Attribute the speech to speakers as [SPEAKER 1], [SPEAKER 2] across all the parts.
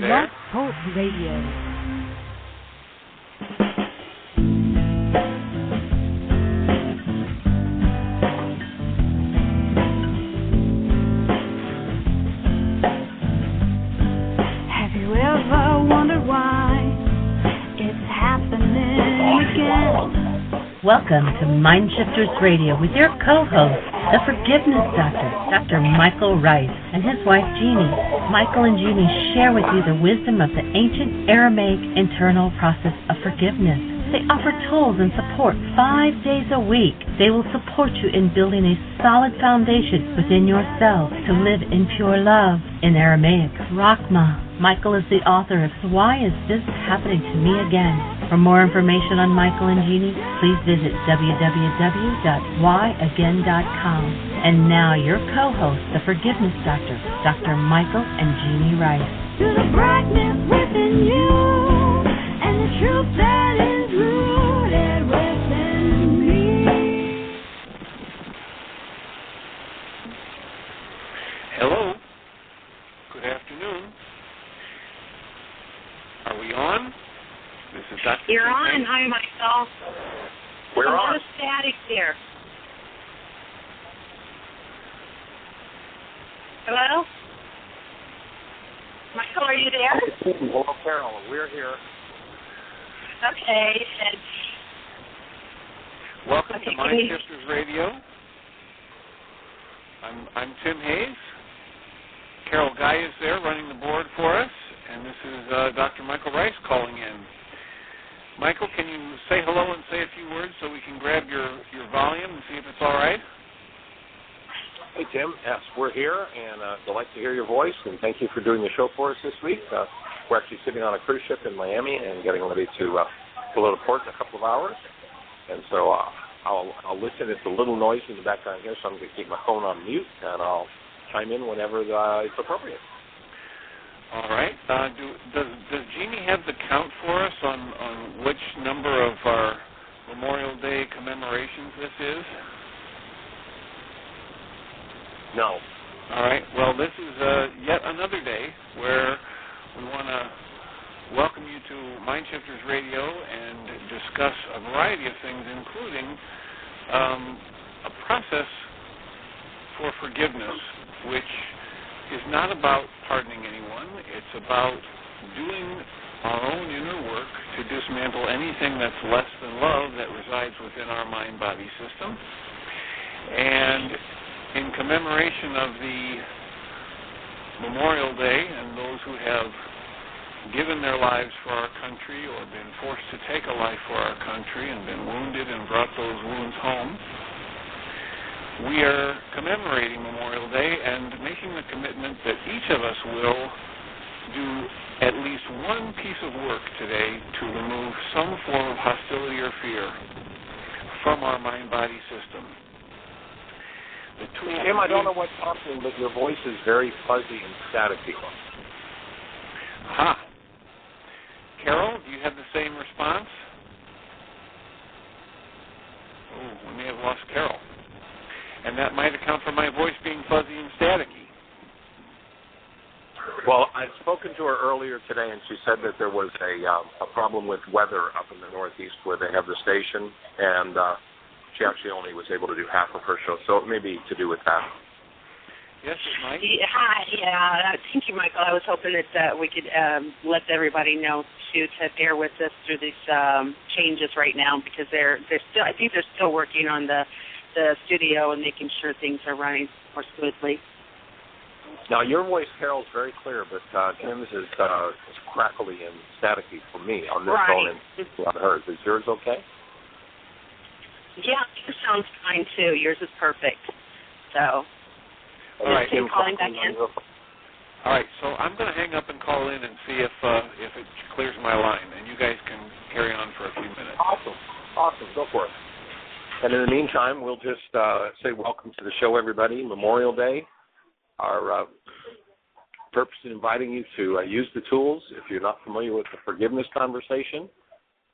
[SPEAKER 1] there?
[SPEAKER 2] Talk Radio. Welcome to MindShifters Radio with your co-host, the Forgiveness Doctor, Dr. Michael Ryce, and his wife, Jeannie. Michael and Jeannie share with you the wisdom of the ancient Aramaic internal process of forgiveness. They offer tools and support 5 days a week. They will support you in building a solid foundation within yourself to live in pure love. In Aramaic, Rachma. Michael is the author of Why Is This Happening to Me Again? For more information on Michael and Jeannie, please visit www.whyagain.com. And now your co-host, the Forgiveness Doctor, Dr. Michael and Jeannie Ryce. To the brightness within you and the truth that is rooted within me.
[SPEAKER 1] Hello. Good afternoon. Are we on? This is Dr.
[SPEAKER 3] You're on. Hi, Michael.
[SPEAKER 1] We're on.
[SPEAKER 3] A lot of static there. Hello? Michael, are you there?
[SPEAKER 4] Hello, Carol. We're here.
[SPEAKER 3] Okay.
[SPEAKER 1] Welcome to MindShifters Radio. I'm Tim Hayes. Carol Guy is there running the board for us, and this is Dr. Michael Ryce calling in. Michael, can you say hello and say a few words so we can grab your volume and see if it's all right?
[SPEAKER 4] Hey, Tim. Yes, we're here, and delight to hear your voice, and thank you for doing the show for us this week. We're actually sitting on a cruise ship in Miami and getting ready to pull out of port in a couple of hours. And so I'll listen. It's a little noise in the background here, so I'm going to keep my phone on mute, and I'll chime in whenever it's appropriate.
[SPEAKER 1] All right. Does Jeannie have the count for us on which number of our Memorial Day commemorations this is?
[SPEAKER 4] No.
[SPEAKER 1] All right. Well, this is yet another day where we want to welcome you to MindShifters Radio and discuss a variety of things, including a process for forgiveness, which is not about pardoning anyone. It's about doing our own inner work to dismantle anything that's less than love that resides within our mind-body system. And in commemoration of the Memorial Day and those who have given their lives for our country or been forced to take a life for our country and been wounded and brought those wounds home, we are commemorating Memorial Day and making the commitment that each of us will do at least one piece of work today to remove some form of hostility or fear from our mind-body system.
[SPEAKER 4] Tim, I don't know what's happening, but your voice is very fuzzy and staticky.
[SPEAKER 1] Aha. Carol, do you have the same response? Oh, we may have lost Carol. And that might account for my voice being fuzzy and staticky.
[SPEAKER 4] Well, I'd spoken to her earlier today, and she said that there was a problem with weather up in the Northeast where they have the station, and she actually only was able to do half of her show, so it may be to do with that.
[SPEAKER 1] Yes, it might.
[SPEAKER 3] Hi, yeah. Thank you, Michael. I was hoping that we could let everybody know to bear with us through these changes right now, because they're still. I think they're still working on the studio and making sure things are running more smoothly.
[SPEAKER 4] Now, your voice, Carol, is very clear, but Tim's is crackly and staticky for me on this phone and on hers. Is yours okay?
[SPEAKER 3] Yeah, yours sounds fine, too. Yours is perfect. So,
[SPEAKER 1] all right.
[SPEAKER 3] Tim calling back in.
[SPEAKER 1] All right, so I'm going to hang up and call in and see if it clears my line, and you guys can carry on for a few minutes.
[SPEAKER 4] Awesome. Go for it. And in the meantime, we'll just say welcome to the show, everybody. Memorial Day. Our purpose in inviting you to use the tools. If you're not familiar with the forgiveness conversation,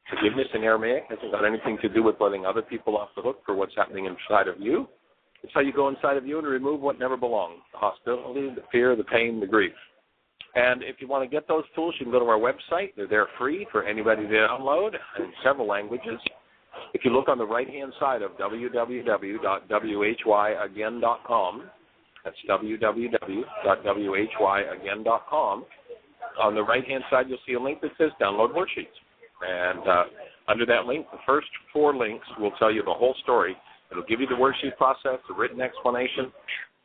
[SPEAKER 4] forgiveness in Aramaic hasn't got anything to do with letting other people off the hook for what's happening inside of you. It's how you go inside of you and remove what never belonged, the hostility, the fear, the pain, the grief. And if you want to get those tools, you can go to our website. They're there free for anybody to download in several languages. If you look on the right-hand side of www.whyagain.com, that's www.whyagain.com, on the right-hand side you'll see a link that says Download Worksheets. And under that link, the first 4 links will tell you the whole story. It'll give you the worksheet process, the written explanation,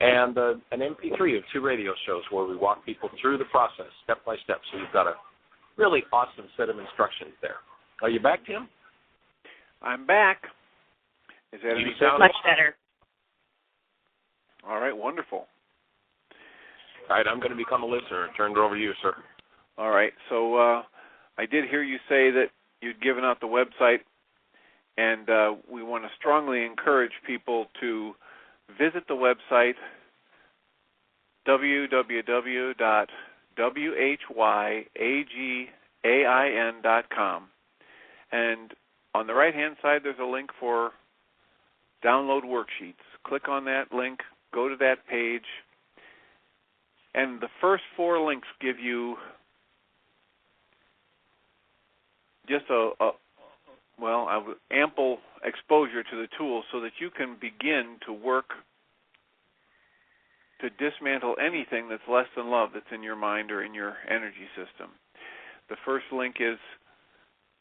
[SPEAKER 4] and an MP3 of 2 radio shows where we walk people through the process step by step. So you've got a really awesome set of instructions there. Are you back, Tim?
[SPEAKER 1] I'm back. Is that any
[SPEAKER 4] sound
[SPEAKER 3] much better?
[SPEAKER 1] All right, wonderful.
[SPEAKER 4] All right, I'm going to become a listener. Turn it over to you, sir.
[SPEAKER 1] All right, so I did hear you say that you'd given out the website, and we want to strongly encourage people to visit the website, www.whyagain.com. And on the right-hand side, there's a link for download worksheets. Click on that link, go to that page, and the first 4 links give you just ample exposure to the tools so that you can begin to work to dismantle anything that's less than love that's in your mind or in your energy system. The first link is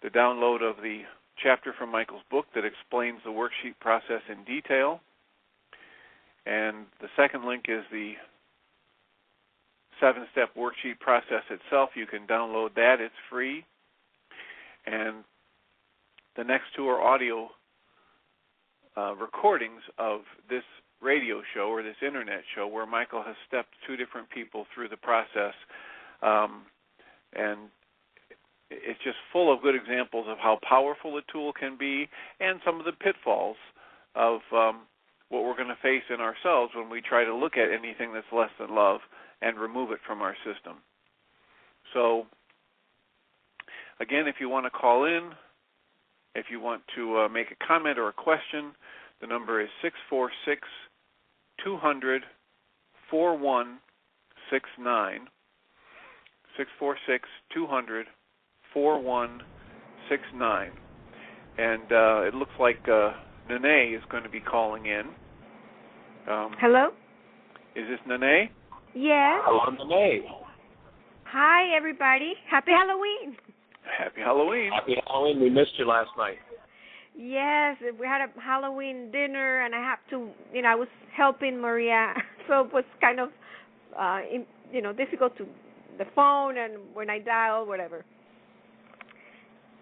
[SPEAKER 1] the download of the chapter from Michael's book that explains the worksheet process in detail. And the second link is the 7-step worksheet process itself. You can download that. It's free. And the next 2 are audio recordings of this radio show or this internet show where Michael has stepped 2 different people through the process. And it's just full of good examples of how powerful a tool can be and some of the pitfalls of what we're going to face in ourselves when we try to look at anything that's less than love and remove it from our system. So, again, if you want to call in, if you want to make a comment or a question, the number is 646-200-4169. 646-200-4169. And it looks like Nene is going to be calling in.
[SPEAKER 5] Hello?
[SPEAKER 1] Is this Nene?
[SPEAKER 5] Yes.
[SPEAKER 4] Hello, Nene.
[SPEAKER 5] Hi, everybody. Happy Halloween.
[SPEAKER 1] Happy Halloween.
[SPEAKER 4] Happy Halloween. We missed you last night.
[SPEAKER 5] Yes, we had a Halloween dinner, and I have to, I was helping Maria, so it was kind of, difficult to the phone and when I dial, whatever.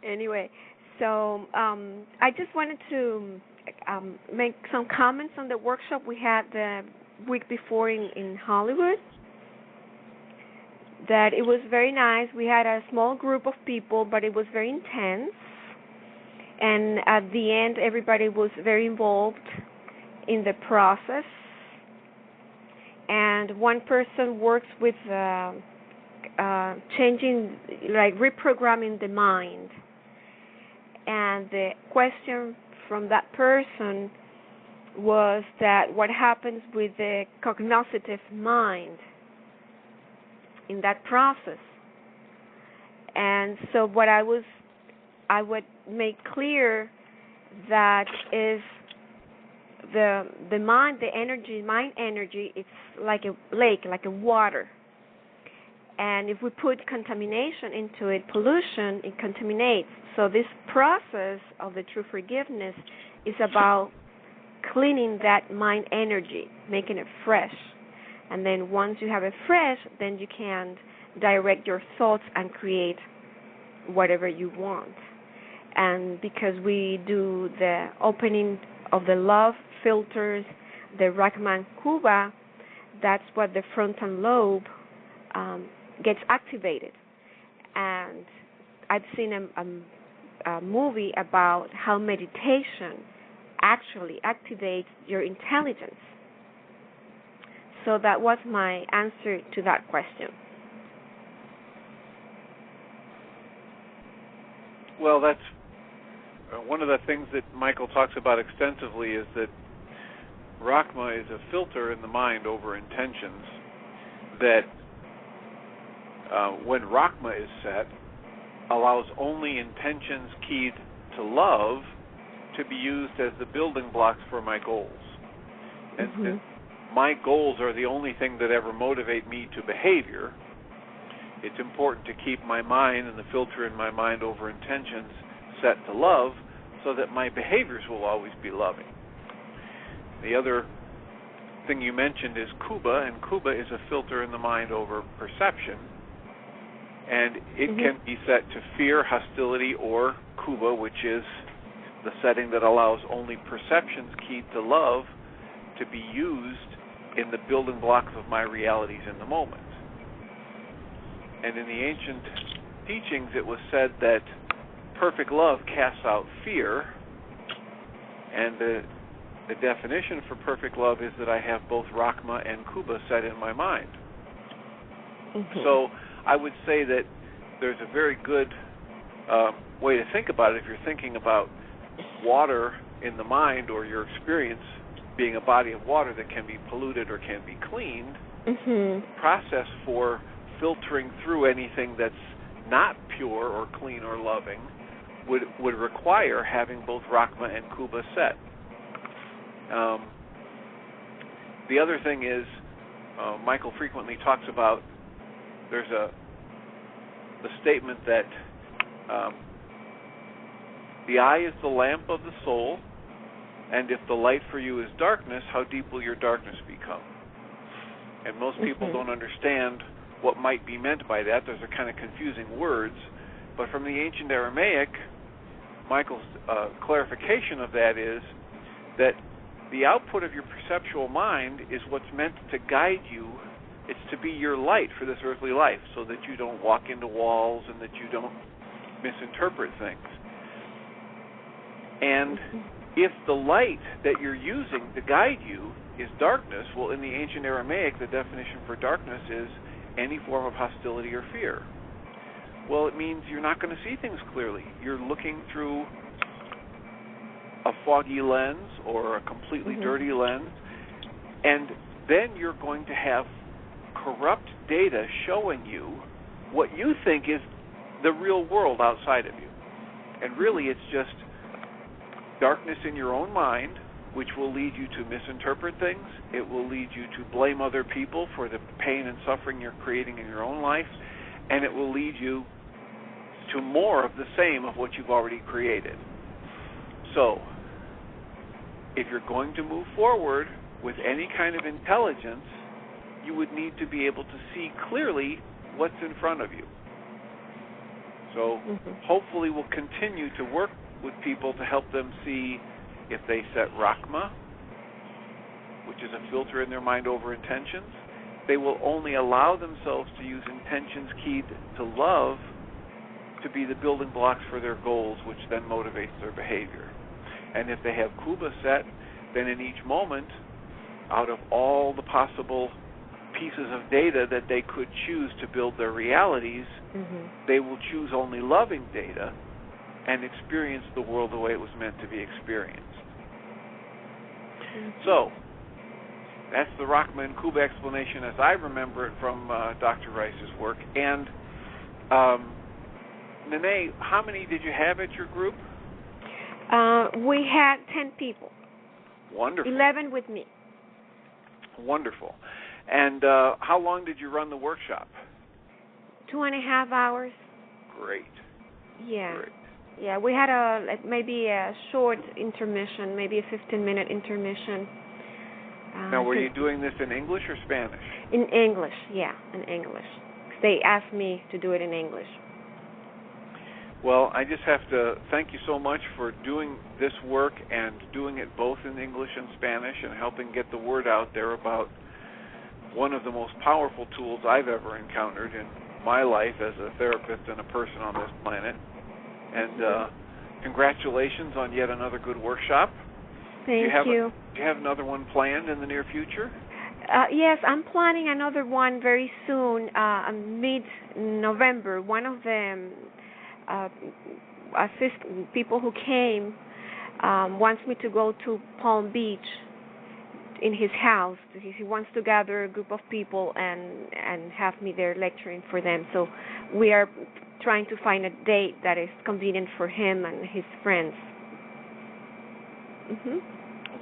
[SPEAKER 5] Anyway, so I just wanted to make some comments on the workshop we had the week before in Hollywood. That it was very nice. We had a small group of people, but it was very intense. And at the end, everybody was very involved in the process. And one person works with changing, like reprogramming the mind. And the question from that person was that what happens with the cognitive mind in that process. And so what I would make clear that is the mind, the energy, mind energy, it's like a lake, like a water. And if we put contamination into it, pollution, it contaminates. So this process of the true forgiveness is about cleaning that mind energy, making it fresh. And then once you have it fresh, then you can direct your thoughts and create whatever you want. And because we do the opening of the love filters, the Rahman Kuba, that's what the frontal lobe gets activated. And I've seen a movie about how meditation actually activates your intelligence. So that was my answer to that question.
[SPEAKER 1] Well, that's one of the things that Michael talks about extensively is that Rahma is a filter in the mind over intentions that when Rachma is set, allows only intentions keyed to love to be used as the building blocks for my goals. And my goals are the only thing that ever motivate me to behavior. It's important to keep my mind and the filter in my mind over intentions set to love so that my behaviors will always be loving. The other thing you mentioned is Kuba, and Kuba is a filter in the mind over perception, and it can be set to fear, hostility, or Kuba, which is the setting that allows only perceptions keyed to love to be used in the building blocks of my realities in the moment. And in the ancient teachings, it was said that perfect love casts out fear, and the definition for perfect love is that I have both Rachma and Kuba set in my mind. So I would say that there's a very good way to think about it. If you're thinking about water in the mind, or your experience being a body of water that can be polluted or can be cleaned, the process for filtering through anything that's not pure or clean or loving would require having both Rachma and Kuba set. The other thing is, Michael frequently talks about, there's the statement that the eye is the lamp of the soul, and if the light for you is darkness, how deep will your darkness become? And most people don't understand what might be meant by that. Those are kind of confusing words. But from the ancient Aramaic, Michael's clarification of that is that the output of your perceptual mind is what's meant to guide you. It's to be your light for this earthly life, so that you don't walk into walls and that you don't misinterpret things. And if the light that you're using to guide you is darkness, well, in the ancient Aramaic, the definition for darkness is any form of hostility or fear. Well, it means you're not going to see things clearly. You're looking through a foggy lens or a completely dirty lens, and then you're going to have corrupt data showing you what you think is the real world outside of you. And really, it's just darkness in your own mind, which will lead you to misinterpret things. It will lead you to blame other people for the pain and suffering you're creating in your own life, and it will lead you to more of the same of what you've already created. So, if you're going to move forward with any kind of intelligence, you would need to be able to see clearly what's in front of you. So, hopefully we'll continue to work with people to help them see if they set Rachma, which is a filter in their mind over intentions, they will only allow themselves to use intentions keyed to love to be the building blocks for their goals, which then motivates their behavior. And if they have Kuba set, then in each moment, out of all the possible pieces of data that they could choose to build their realities, they will choose only loving data and experience the world the way it was meant to be experienced. So, that's the Rachma and Kuba explanation as I remember it from Dr. Ryce's work. And Nene, how many did you have at your group?
[SPEAKER 5] We had 10 people.
[SPEAKER 1] Wonderful.
[SPEAKER 5] 11 with me.
[SPEAKER 1] Wonderful. And how long did you run the workshop?
[SPEAKER 5] 2.5 hours.
[SPEAKER 1] Great.
[SPEAKER 5] Yeah.
[SPEAKER 1] Great.
[SPEAKER 5] Yeah, we had maybe a short intermission, maybe a 15-minute intermission.
[SPEAKER 1] Now, were you doing this in English or Spanish?
[SPEAKER 5] In English, yeah, in English. They asked me to do it in English.
[SPEAKER 1] Well, I just have to thank you so much for doing this work and doing it both in English and Spanish and helping get the word out there about one of the most powerful tools I've ever encountered in my life as a therapist and a person on this planet. And congratulations on yet another good workshop.
[SPEAKER 5] Thank you.
[SPEAKER 1] Do you have another one planned in the near future?
[SPEAKER 5] Yes, I'm planning another one very soon, mid-November. One of the people who came wants me to go to Palm Beach in his house. He wants to gather a group of people and have me there lecturing for them. So we are trying to find a date that is convenient for him and his friends.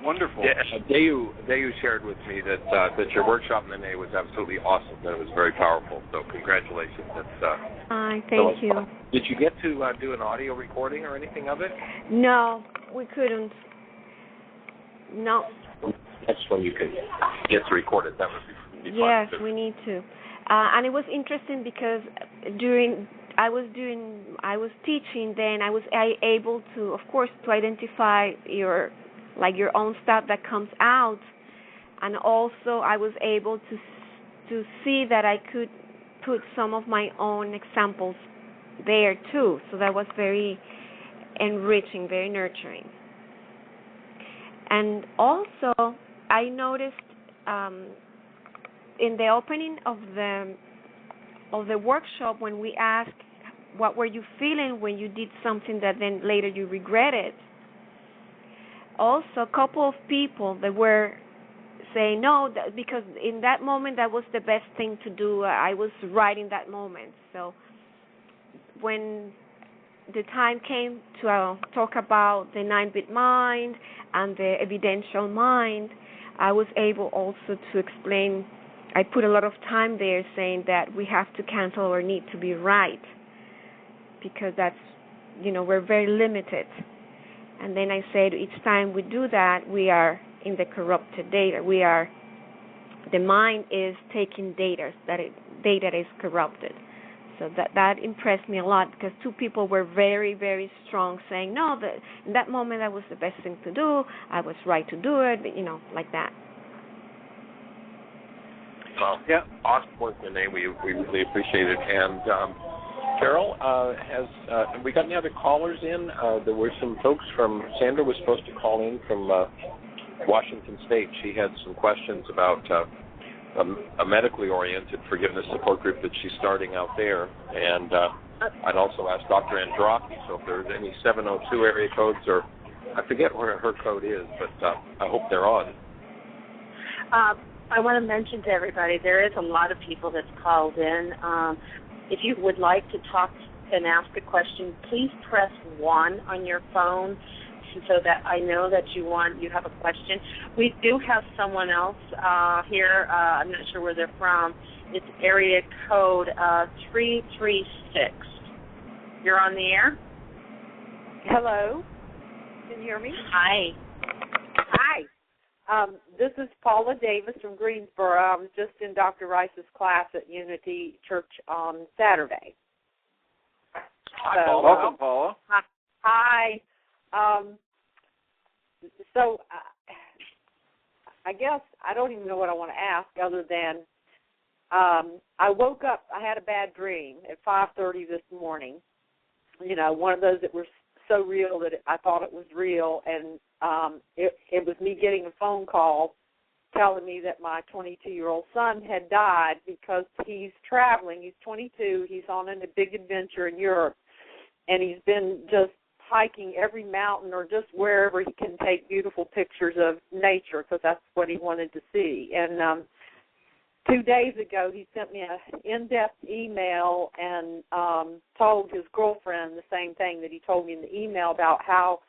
[SPEAKER 1] Wonderful.
[SPEAKER 4] Yeah, Dayu shared with me that your workshop in Nene was absolutely awesome. That it was very powerful. So congratulations.
[SPEAKER 5] Thank you.
[SPEAKER 4] Did you get to do an audio recording or anything of it?
[SPEAKER 5] No, we couldn't. No.
[SPEAKER 4] Next one you can get to record it. That would be fun.
[SPEAKER 5] Yes, we need to. And it was interesting because I was teaching then, I was able to, of course, to identify your own stuff that comes out, and also I was able to see that I could put some of my own examples there too. So that was very enriching, very nurturing. And also, I noticed in the opening of the workshop, when we asked what were you feeling when you did something that then later you regretted, also a couple of people that were saying no, because in that moment that was the best thing to do. I was right in that moment. So when the time came to talk about the 9-bit mind and the evidential mind, I was able also to explain. I put a lot of time there saying that we have to cancel our need to be right, because that's, we're very limited. And then I said each time we do that, we are in the corrupted data. The mind is taking data that is corrupted. So that impressed me a lot, because two people were very, very strong, saying, no, in that moment that was the best thing to do. I was right to do it, like that.
[SPEAKER 4] Well, yeah, awesome work, Nene. We really appreciate it. And Carol, have we got any other callers in? There were some folks Sandra was supposed to call in from Washington State. She had some questions about a medically oriented forgiveness support group that she's starting out there. And I'd also asked Dr. Andraki, so if there's any 702 area codes, or I forget where her code is, but I hope they're on.
[SPEAKER 3] I want to mention to everybody, there is a lot of people that's called in. If you would like to talk and ask a question, please press 1 on your phone so that I know that you have a question. We do have someone else here. I'm not sure where they're from. It's area code 336. You're on the air?
[SPEAKER 6] Hello. Can you hear me?
[SPEAKER 3] Hi.
[SPEAKER 6] Hi. This is Paula Davis from Greensboro. I was just in Dr. Ryce's class at Unity Church on Saturday.
[SPEAKER 4] Hi, Paula.
[SPEAKER 1] Welcome, Paula.
[SPEAKER 6] Hi. So I guess I don't even know what I want to ask other than I woke up, I had a bad dream at 5:30 this morning, one of those that were so real that I thought it was real, and it was me getting a phone call telling me that my 22-year-old son had died because he's traveling. He's 22. He's on a big adventure in Europe, and he's been just hiking every mountain or just wherever he can take beautiful pictures of nature, because that's what he wanted to see. And 2 days ago, he sent me an in-depth email and told his girlfriend the same thing that he told me in the email about how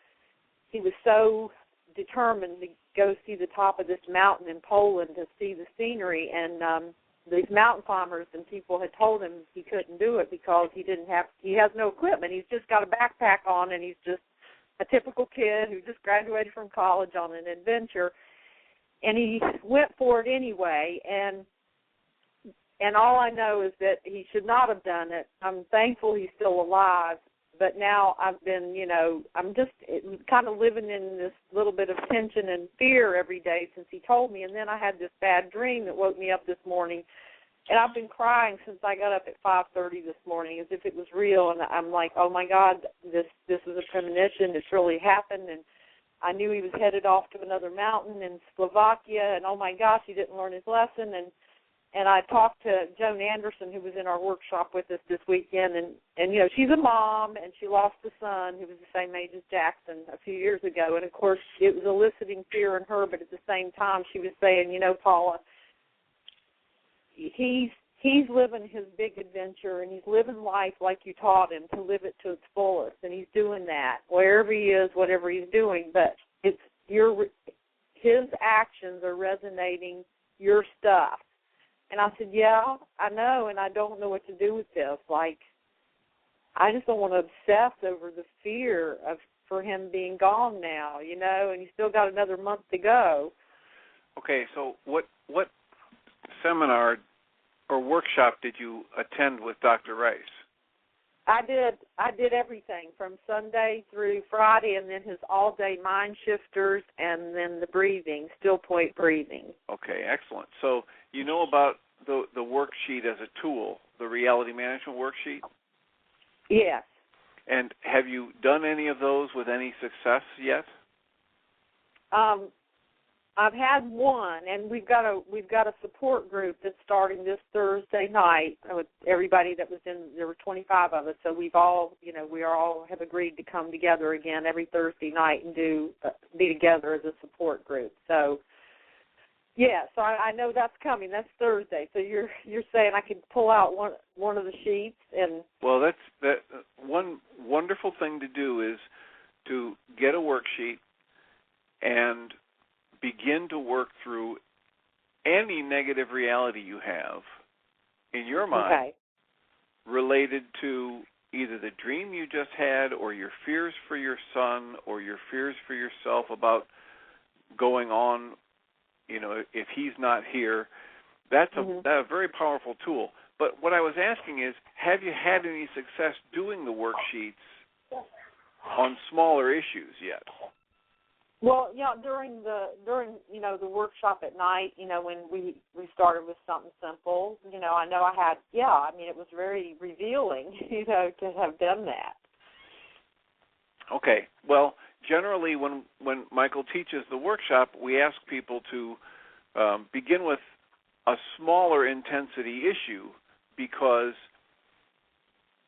[SPEAKER 6] he was so determined to go see the top of this mountain in Poland to see the scenery. And these mountain climbers and people had told him he couldn't do it because he has no equipment. He's just got a backpack on, and he's just a typical kid who just graduated from college on an adventure. And he went for it anyway, and all I know is that he should not have done it. I'm thankful he's still alive, but now I've been, I'm just kind of living in this little bit of tension and fear every day since he told me. And then I had this bad dream that woke me up this morning, and I've been crying since I got up at 5:30 this morning as if it was real. And I'm like, oh, my God, this is a premonition. It's really happened. And I knew he was headed off to another mountain in Slovakia, and, oh, my gosh, he didn't learn his lesson. And And I talked to Joan Anderson, who was in our workshop with us this weekend, and she's a mom, and she lost a son who was the same age as Jackson a few years ago. And, of course, it was eliciting fear in her, but at the same time she was saying, Paula, he's living his big adventure, and he's living life like you taught him to live it to its fullest, and he's doing that wherever he is, whatever he's doing. But his actions are resonating your stuff. And I said, yeah, I know, and I don't know what to do with this. Like, I just don't want to obsess over the fear for him being gone now, and he's still got another month to go.
[SPEAKER 1] Okay, so what seminar or workshop did you attend with Dr. Ryce?
[SPEAKER 6] I did everything from Sunday through Friday, and then his all-day MindShifters, and then the breathing, still point breathing.
[SPEAKER 1] Okay, excellent. So you know about the worksheet as a tool, the reality management worksheet?
[SPEAKER 6] Yes.
[SPEAKER 1] And have you done any of those with any success yet?
[SPEAKER 6] I've had one, and we've got a support group that's starting this Thursday night with everybody that was in. There were 25 of us, so we all have agreed to come together again every Thursday night and be together as a support group. So, yeah, so I know that's coming. That's Thursday. So you're saying I could pull out one of the sheets and.
[SPEAKER 1] Well, that one wonderful thing to do is to get a worksheet and begin to work through any negative reality you have in your mind related to either the dream you just had or your fears for your son or your fears for yourself about going on, if he's not here. That's a very powerful tool. But what I was asking is, have you had any success doing the worksheets on smaller issues yet?
[SPEAKER 6] Well, during the workshop at night, when we started with something simple, I know I had, it was very revealing, to have done that.
[SPEAKER 1] Okay. Well, generally when Michael teaches the workshop, we ask people to begin with a smaller intensity issue because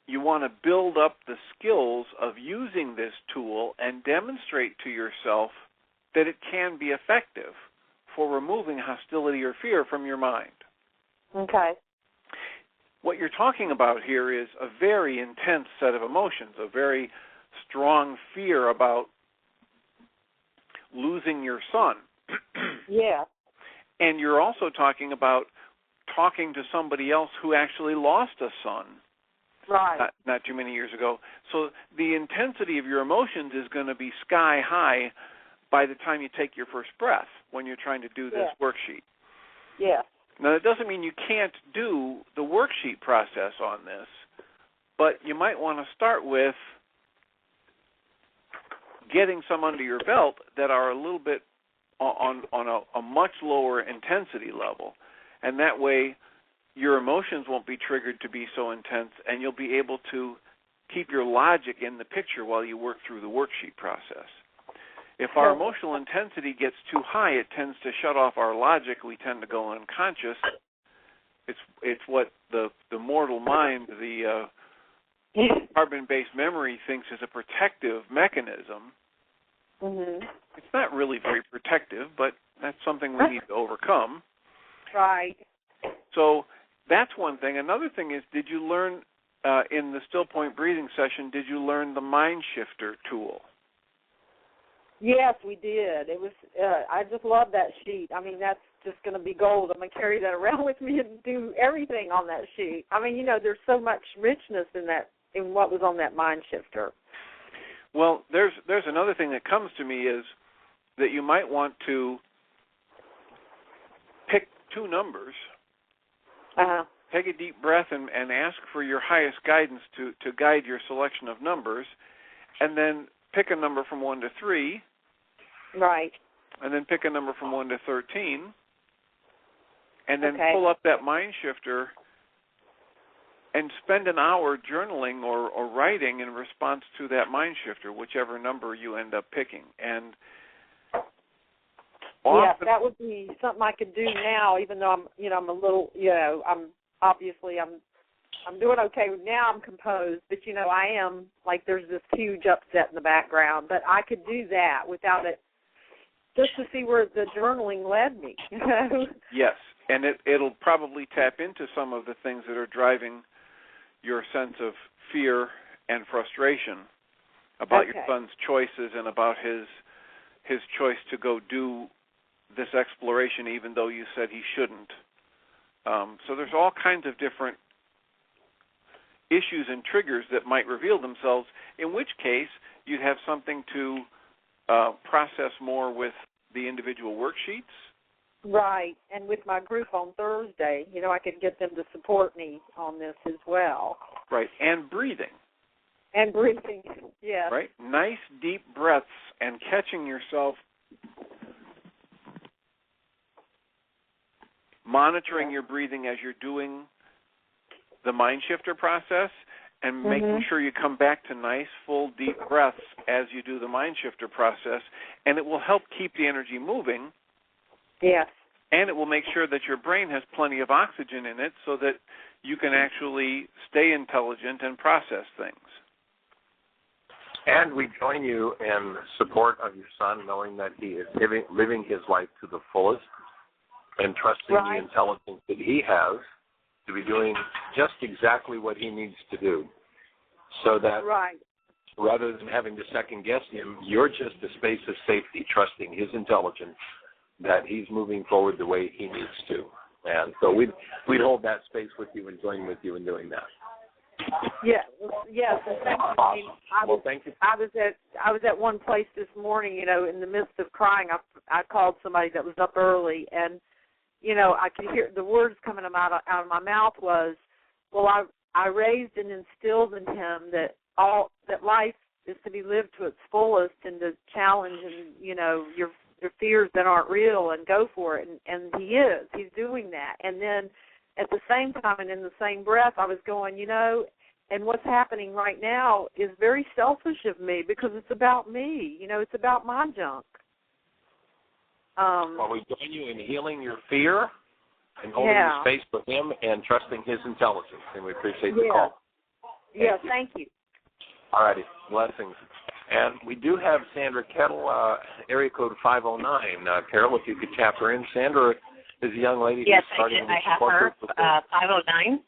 [SPEAKER 1] you want to build up the skills of using this tool and demonstrate to yourself that it can be effective for removing hostility or fear from your mind.
[SPEAKER 6] Okay.
[SPEAKER 1] What you're talking about here is a very intense set of emotions, a very strong fear about losing your son.
[SPEAKER 6] Yeah.
[SPEAKER 1] And you're also talking about talking to somebody else who actually lost a son.
[SPEAKER 6] Right.
[SPEAKER 1] Not too many years ago. So the intensity of your emotions is going to be sky high by the time you take your first breath when you're trying to do this worksheet.
[SPEAKER 6] Yeah.
[SPEAKER 1] Now, that doesn't mean you can't do the worksheet process on this, but you might want to start with getting some under your belt that are a little bit on a much lower intensity level, and that way your emotions won't be triggered to be so intense, and you'll be able to keep your logic in the picture while you work through the worksheet process. If our emotional intensity gets too high, it tends to shut off our logic. We tend to go unconscious. It's what the mortal mind, the carbon-based memory, thinks is a protective mechanism.
[SPEAKER 6] Mm-hmm.
[SPEAKER 1] It's not really very protective, but that's something we need to overcome.
[SPEAKER 6] Right.
[SPEAKER 1] So that's one thing. Another thing is, did you learn in the still point breathing session, did you learn the MindShifter tool?
[SPEAKER 6] Yes, we did. It was. I just love that sheet. I mean, that's just going to be gold. I'm going to carry that around with me and do everything on that sheet. I mean, there's so much richness in what was on that MindShifter.
[SPEAKER 1] Well, there's another thing that comes to me is that you might want to pick two numbers, take a deep breath and ask for your highest guidance to guide your selection of numbers, and then pick a number from 1 to 3.
[SPEAKER 6] Right.
[SPEAKER 1] And then pick a number from 1 to 13, and then pull up that MindShifter and spend an hour journaling or writing in response to that MindShifter, whichever number you end up picking. And
[SPEAKER 6] Yes, that would be something I could do now, even though I'm a little, I'm doing okay now. I'm composed, but I am like there's this huge upset in the background. But I could do that without it, just to see where the journaling led me.
[SPEAKER 1] Yes, and it'll probably tap into some of the things that are driving your sense of fear and frustration about your son's choices and about his choice to go do this exploration, even though you said he shouldn't. So there's all kinds of different issues and triggers that might reveal themselves, in which case you'd have something to process more with the individual worksheets.
[SPEAKER 6] Right, and with my group on Thursday, I could get them to support me on this as well.
[SPEAKER 1] Right, and breathing.
[SPEAKER 6] And breathing, yes.
[SPEAKER 1] Right, nice deep breaths and catching yourself, monitoring your breathing as you're doing the MindShifter process, and making sure you come back to nice, full, deep breaths as you do the MindShifter process, and it will help keep the energy moving.
[SPEAKER 6] Yes.
[SPEAKER 1] And it will make sure that your brain has plenty of oxygen in it so that you can actually stay intelligent and process things.
[SPEAKER 4] And we join you in support of your son, knowing that he is living his life to the fullest and trusting the intelligence that he has to be doing just exactly what he needs to do. So that rather than having to second-guess him, you're just a space of safety, trusting his intelligence that he's moving forward the way he needs to. And so we'd hold that space with you and join with you in doing that.
[SPEAKER 6] Yes. And thank you. I was at one place this morning, in the midst of crying. I called somebody that was up early, and I could hear the words coming out of my mouth was, well, I raised and instilled in him that life is to be lived to its fullest, and to challenge and your fears that aren't real, and go for it. And he's doing that. And then at the same time and in the same breath, I was going, and what's happening right now is very selfish of me, because it's about me. It's about my junk.
[SPEAKER 4] Well, we join you in healing your fear and holding the space for him and trusting his intelligence, and we appreciate the call.
[SPEAKER 6] Thank you.
[SPEAKER 4] All righty, blessings. And we do have Sandra Kettle, area code 509. Carol, if you could tap her in. Sandra is a young lady who's starting
[SPEAKER 3] I have her, 509.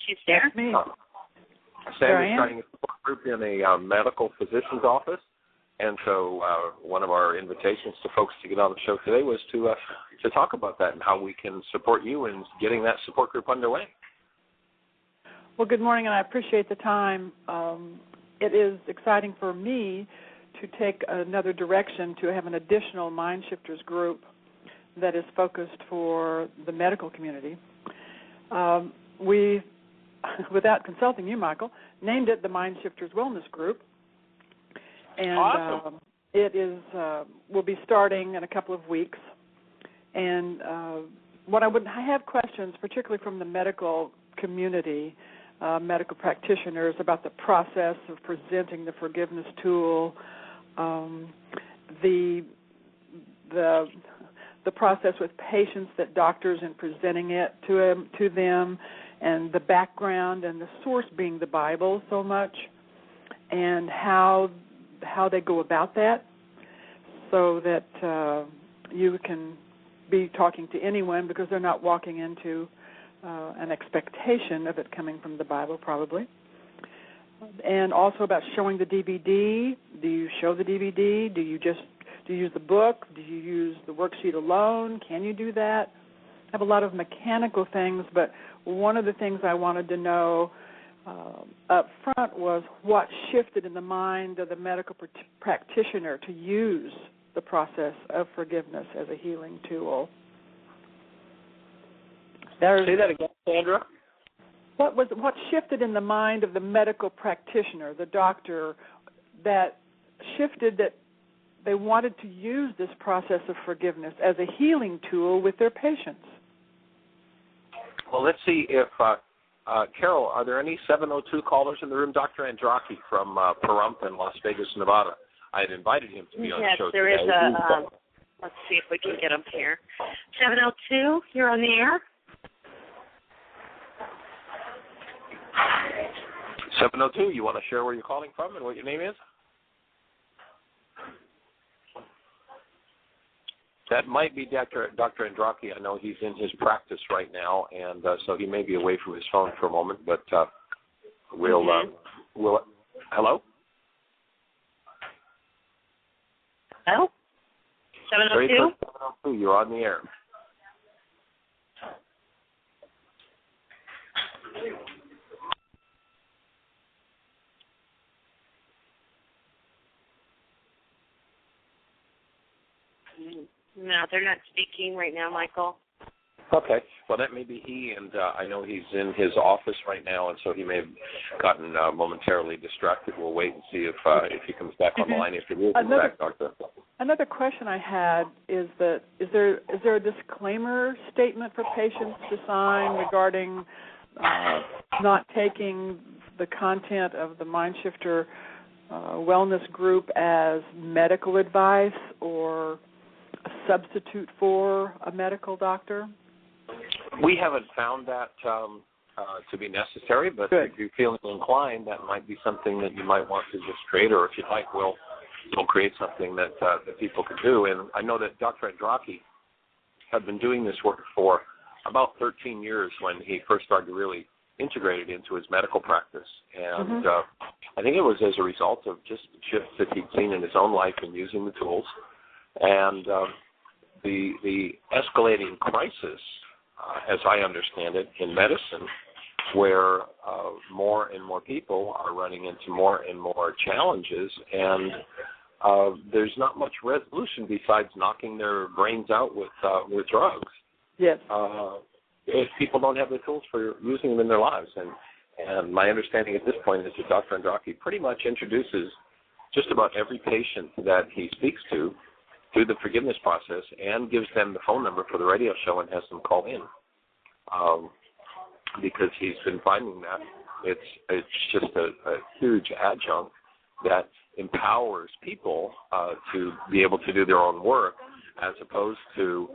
[SPEAKER 3] She's there.
[SPEAKER 4] Me. Sandra's starting a support group in a medical physician's office. And so one of our invitations to folks to get on the show today was to talk about that and how we can support you in getting that support group underway.
[SPEAKER 7] Well, good morning, and I appreciate the time. It is exciting for me to take another direction, to have an additional MindShifters group that is focused for the medical community. We, without consulting you, Michael, named it the MindShifters Wellness Group. And
[SPEAKER 1] awesome.
[SPEAKER 7] It is will be starting in a couple of weeks. And I have questions, particularly from the medical community, medical practitioners, about the process of presenting the forgiveness tool, the process with patients, that doctors in presenting it to them, and the background and the source being the Bible so much, and how they go about that, so that you can be talking to anyone, because they're not walking into an expectation of it coming from the Bible, probably. And also about showing the DVD. Do you show the DVD? Do you use the book? Do you use the worksheet alone? Can you do that? I have a lot of mechanical things, but one of the things I wanted to know up front was what shifted in the mind of the medical practitioner to use the process of forgiveness as a healing tool.
[SPEAKER 4] Say that again, Sandra.
[SPEAKER 7] What shifted in the mind of the medical practitioner, the doctor, that shifted that they wanted to use this process of forgiveness as a healing tool with their patients?
[SPEAKER 4] Well, let's see if, Carol, are there any 702 callers in the room? Dr. Andraki from Pahrump in Las Vegas, Nevada. I had invited him to be on the show today.
[SPEAKER 3] Let's see if we can get him here. 702, you're on the air.
[SPEAKER 4] 702, you want to share where you're calling from and what your name is? That might be Dr. Andraki. I know he's in his practice right now, and so he may be away from his phone for a moment, but we'll hello?
[SPEAKER 3] Hello? 702?
[SPEAKER 4] 702, you're on the air.
[SPEAKER 3] No, they're not speaking right now, Michael.
[SPEAKER 4] Okay. Well, that may be he, and I know he's in his office right now, and so he may have gotten momentarily distracted. We'll wait and see if he comes back on the line. If he will come back, Doctor.
[SPEAKER 7] Another question I had is that is there a disclaimer statement for patients to sign regarding not taking the content of the MindShifter wellness group as medical advice or a substitute for a medical doctor?
[SPEAKER 4] We haven't found that to be necessary, but
[SPEAKER 7] Good.
[SPEAKER 4] If you're feeling inclined, that might be something that you might want to just create, or if you'd like, we'll create something that people can do. And I know that Dr. Andraki had been doing this work for about 13 years when he first started to really integrate it into his medical practice. And I think it was as a result of just shifts that he'd seen in his own life in using the tools. And the escalating crisis, as I understand it, in medicine, where more and more people are running into more and more challenges, and there's not much resolution besides knocking their brains out with drugs.
[SPEAKER 7] Yes.
[SPEAKER 4] If people don't have the tools for using them in their lives. And my understanding at this point is that Dr. Andraki pretty much introduces just about every patient that he speaks to through the forgiveness process and gives them the phone number for the radio show and has them call in. Because he's been finding that it's just a huge adjunct that empowers people to be able to do their own work, as opposed to,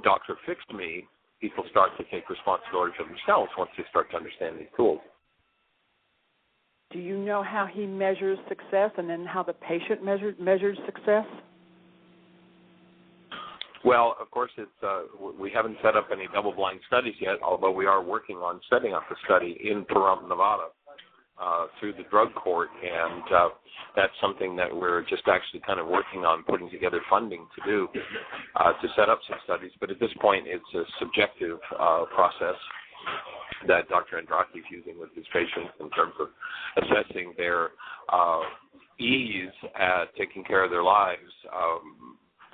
[SPEAKER 4] doctor fixed me. People start to take responsibility for themselves once they start to understand these tools.
[SPEAKER 7] Do you know how he measures success and then how the patient measures success?
[SPEAKER 4] Well, of course, we haven't set up any double-blind studies yet, although we are working on setting up a study in Pahrump, Nevada, through the drug court, and that's something that we're just actually kind of working on putting together funding to do, to set up some studies. But at this point, it's a subjective process that Dr. Andraki is using with his patients in terms of assessing their ease at taking care of their lives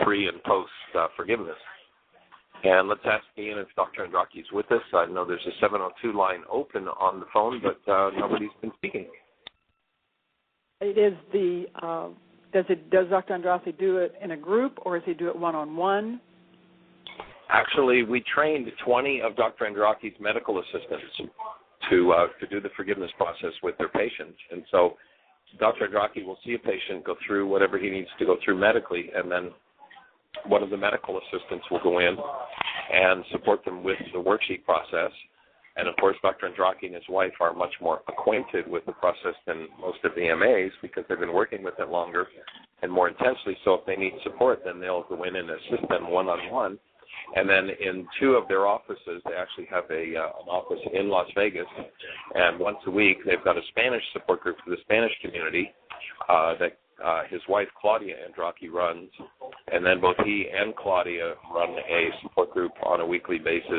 [SPEAKER 4] pre and post forgiveness. And let's ask Ian if Dr. Andraki is with us. I know there's a 702 line open on the phone, but nobody's been speaking.
[SPEAKER 7] It is does Dr. Andraki do it in a group, or does he do it one-on-one?
[SPEAKER 4] Actually, we trained 20 of Dr. Andraki's medical assistants to do the forgiveness process with their patients. And so Dr. Andraki will see a patient, go through whatever he needs to go through medically, and then one of the medical assistants will go in and support them with the worksheet process. And, of course, Dr. Andraki and his wife are much more acquainted with the process than most of the MAs because they've been working with it longer and more intensely. So if they need support, then they'll go in and assist them one-on-one. And then in two of their offices, they actually have an office in Las Vegas. And once a week, they've got a Spanish support group for the Spanish community that his wife, Claudia Andraki, runs. And then both he and Claudia run a support group on a weekly basis in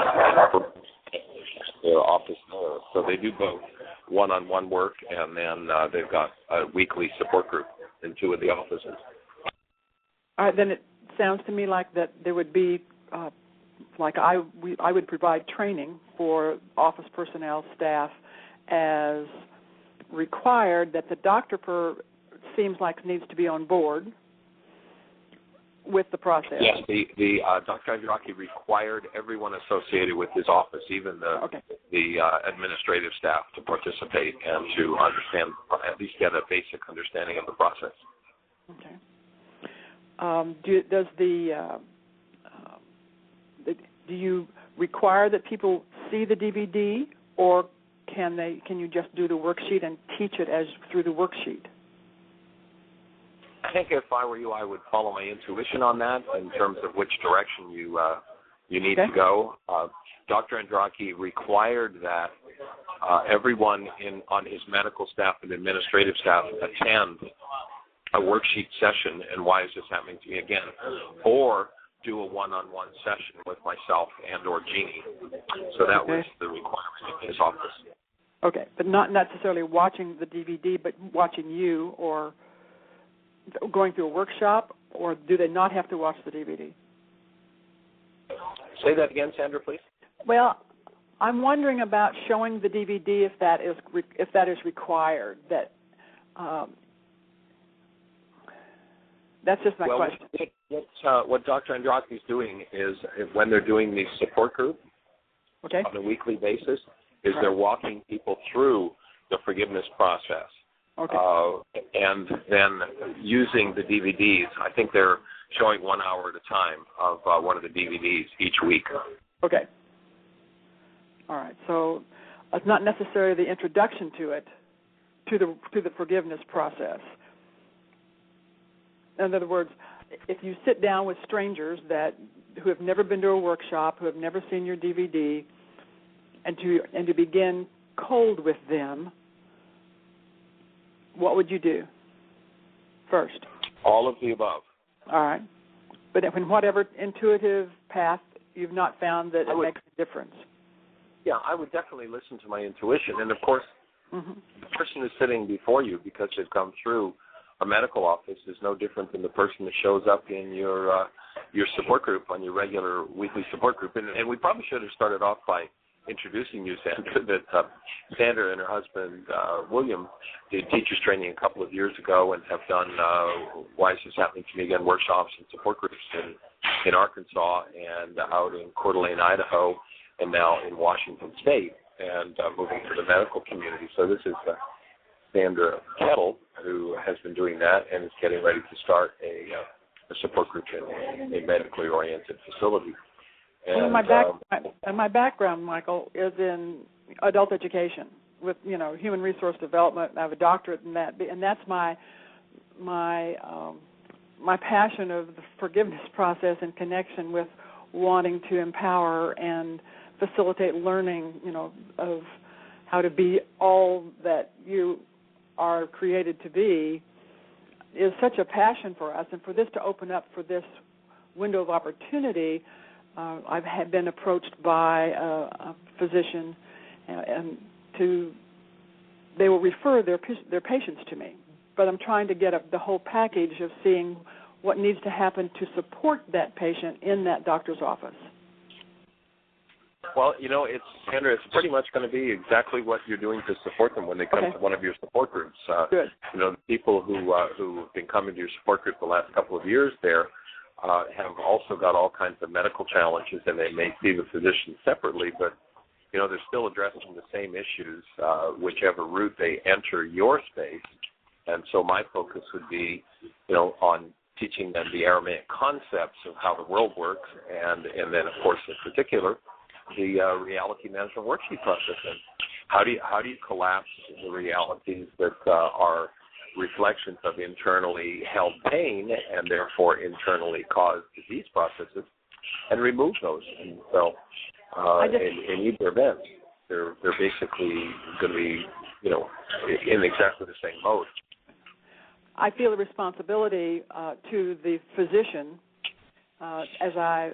[SPEAKER 4] their office there. So they do both one-on-one work, and then they've got a weekly support group in two of the offices.
[SPEAKER 7] All right, then it sounds to me like that there would be I would provide training for office personnel, staff, as required, that the doctor seems like needs to be on board with the process.
[SPEAKER 4] Yes, the Dr. Andraki required everyone associated with his office, even the administrative staff, to participate and to understand, at least get a basic understanding of the process.
[SPEAKER 7] Okay. do you require that people see the DVD, or can you just do the worksheet and teach it through the worksheet?
[SPEAKER 4] I think if I were you, I would follow my intuition on that in terms of which direction you need to go. Dr. Andraki required that everyone on his medical staff and administrative staff attend a worksheet session, and why is this happening to me again, or do a one-on-one session with myself and or Jeannie. So that was the requirement in his office.
[SPEAKER 7] Okay, but not necessarily watching the DVD, but watching you or going through a workshop, or do they not have to watch the DVD?
[SPEAKER 4] Say that again, Sandra, please.
[SPEAKER 7] Well, I'm wondering about showing the DVD if that is required. That's just my question.
[SPEAKER 4] What Dr. Andraki is doing is, when they're doing the support group on a weekly basis, is they're walking people through the forgiveness process. And then using the DVDs, I think they're showing 1 hour at a time of one of the DVDs each week.
[SPEAKER 7] Okay. All right. So it's not necessarily the introduction to it, to the forgiveness process. In other words, if you sit down with strangers who have never been to a workshop, who have never seen your DVD, and to begin cold with them, what would you do first?
[SPEAKER 4] All of the above.
[SPEAKER 7] All right. But in whatever intuitive path, you've not found that it makes a difference.
[SPEAKER 4] Yeah, I would definitely listen to my intuition. And, of course, the person who's sitting before you, because they've come through a medical office, is no different than the person that shows up in your support group, on your regular weekly support group. And we probably should have started off by introducing you, Sandra, that Sandra and her husband, William, did teachers training a couple of years ago and have done Why Is This Happening to Me Again workshops and support groups in Arkansas and out in Coeur d'Alene, Idaho, and now in Washington State, and moving to the medical community. So this is Sandra Kettle, who has been doing that and is getting ready to start a support group in a medically oriented facility. And,
[SPEAKER 7] my background, Michael, is in adult education with human resource development. I have a doctorate in that, and that's my passion of the forgiveness process in connection with wanting to empower and facilitate learning, of how to be all that you are created to be, is such a passion for us. And for this to open up for this window of opportunity, I've been approached by a physician, and they will refer their patients to me. But I'm trying to get the whole package of seeing what needs to happen to support that patient in that doctor's office.
[SPEAKER 4] Well, Sandra, it's pretty much going to be exactly what you're doing to support them when they come to one of your support groups.
[SPEAKER 7] Good.
[SPEAKER 4] The people who've been coming to your support group the last couple of years there have also got all kinds of medical challenges, and they may see the physician separately, but they're still addressing the same issues, whichever route they enter your space. And so my focus would be, on teaching them the Aramaic concepts of how the world works, and then, of course, in particular, the reality management worksheet process. And how do you collapse the realities that are reflections of internally held pain and therefore internally caused disease processes, and remove those? And so, in either event, they're basically going to be, in exactly the same mode.
[SPEAKER 7] I feel a responsibility to the physician as a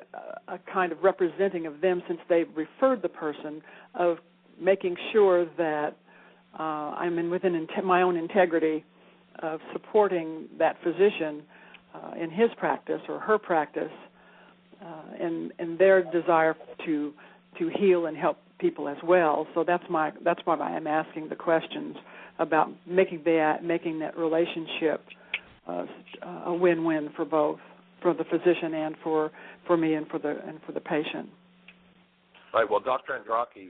[SPEAKER 7] kind of representing of them, since they've referred the person, of making sure that I'm within my own integrity of supporting that physician in his practice or her practice, and their desire to heal and help people as well. So that's why I'm asking the questions about making that relationship a win-win for both, for the physician and for me and for the patient.
[SPEAKER 4] Right. Well, Dr. Andraki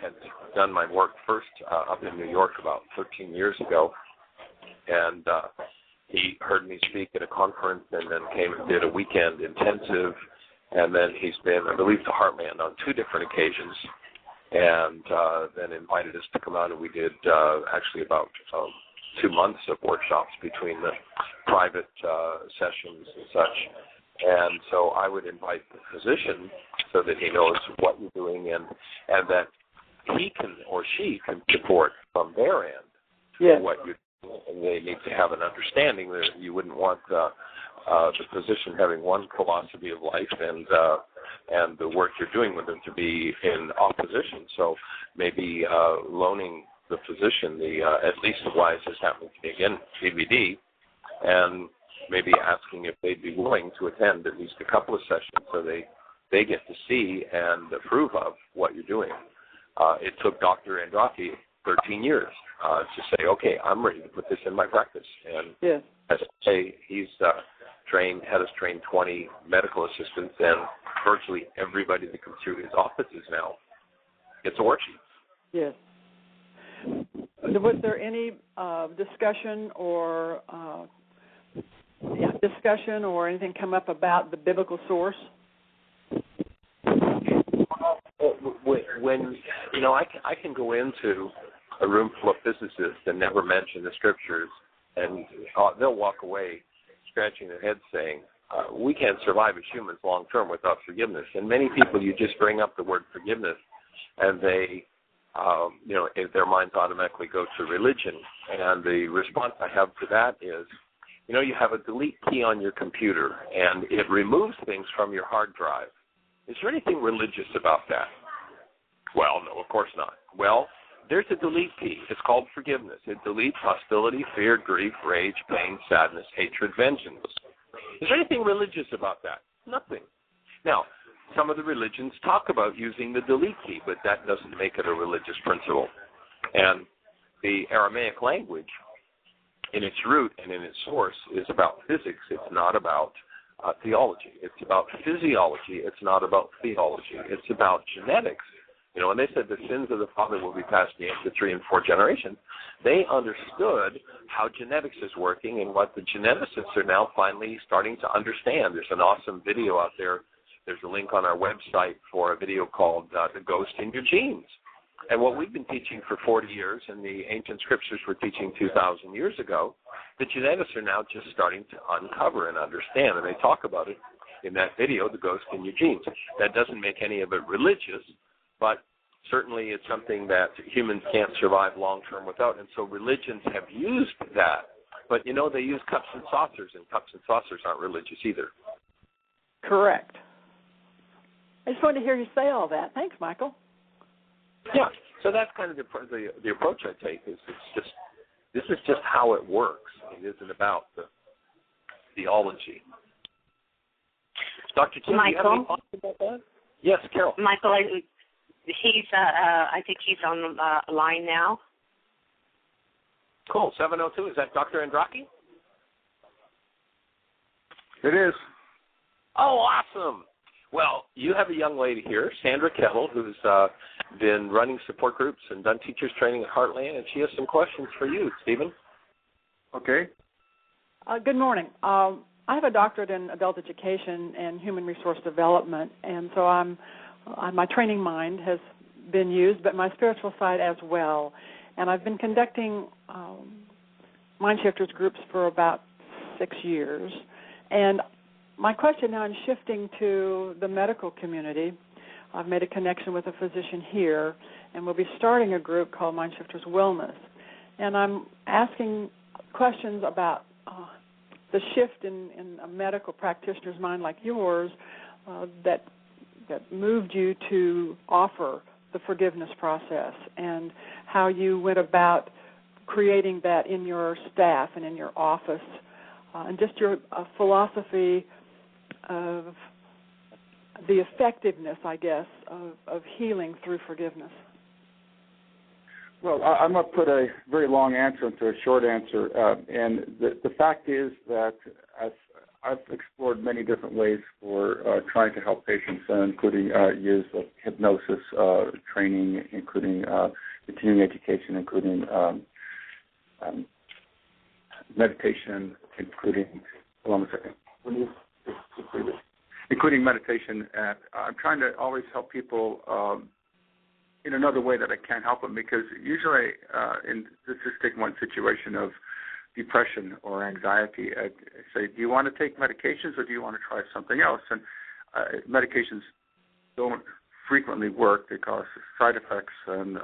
[SPEAKER 4] had done my work first up in New York about 13 years ago, and he heard me speak at a conference and then came and did a weekend intensive. And then he's been, I believe, to Heartland on 2 different occasions, and then invited us to come out, and we did actually about 2 months of workshops between the private sessions and such. And so I would invite the physician so that he knows what you're doing and that he can or she can support from their end what you're doing. And they need to have an understanding that you wouldn't want the physician having one philosophy of life and the work you're doing with them to be in opposition. So maybe loaning the physician the At Least the Wise is happening to me again DVD, and maybe asking if they'd be willing to attend at least a couple of sessions so they get to see and approve of what you're doing. It took Dr. Andraki 13 years to say, okay, I'm ready to put this in my practice. And as I say, he's had us train 20 medical assistants, and virtually everybody that comes through his offices now gets a worksheet.
[SPEAKER 7] Yes. Was there any discussion or anything come up about the biblical source?
[SPEAKER 4] When I can go into a room full of physicists and never mention the scriptures, and they'll walk away scratching their heads saying, we can't survive as humans long term without forgiveness. And many people, you just bring up the word forgiveness, and they, their minds automatically go to religion. And the response I have to that is, you have a delete key on your computer, and it removes things from your hard drive. Is there anything religious about that? Well, no, of course not. Well, there's a delete key. It's called forgiveness. It deletes hostility, fear, grief, rage, pain, sadness, hatred, vengeance. Is there anything religious about that? Nothing. Now, some of the religions talk about using the delete key, but that doesn't make it a religious principle. And the Aramaic language, in its root and in its source, is about physics. It's not about theology. It's about physiology. It's not about theology. It's about genetics. When they said the sins of the father will be passed to 3 and 4 generations, they understood how genetics is working and what the geneticists are now finally starting to understand. There's an awesome video out there. There's a link on our website for a video called The Ghost in Your Genes. And what we've been teaching for 40 years and the ancient scriptures were teaching 2,000 years ago, the geneticists are now just starting to uncover and understand. And they talk about it in that video, The Ghost in Your Genes. That doesn't make any of it religious, but certainly it's something that humans can't survive long-term without, and so religions have used that. But, they use cups and saucers, and cups and saucers aren't religious either.
[SPEAKER 7] Correct. I just wanted to hear you say all that. Thanks, Michael.
[SPEAKER 4] Yeah, so that's kind of the approach I take. This is just how it works. It isn't about the theology. Dr. Tim, do you have any thoughts about that? Yes, Carol.
[SPEAKER 3] Michael, I think he's on the line now.
[SPEAKER 4] Cool. 702. Is that Dr. Andraki?
[SPEAKER 8] It is.
[SPEAKER 4] Oh, awesome. Well, you have a young lady here, Sandra Kettle, who's been running support groups and done teachers training at Heartland, and she has some questions for you, Stephen.
[SPEAKER 8] Okay.
[SPEAKER 7] Good morning. I have a doctorate in adult education and human resource development, and so my training mind has been used, but my spiritual side as well. And I've been conducting MindShifters groups for about 6 years. And my question now, I'm shifting to the medical community. I've made a connection with a physician here, and we'll be starting a group called MindShifters Wellness. And I'm asking questions about the shift in a medical practitioner's mind like yours that moved you to offer the forgiveness process, and how you went about creating that in your staff and in your office, and just your philosophy of the effectiveness, I guess, of healing through forgiveness.
[SPEAKER 8] Well, I'm going to put a very long answer into a short answer, and the fact is that I've explored many different ways for trying to help patients, including years of hypnosis training, including continuing education, including meditation, including meditation. And I'm trying to always help people in another way that I can help them, because usually, let's just take one situation of depression or anxiety. I say, do you want to take medications or do you want to try something else? And medications don't frequently work. They cause side effects and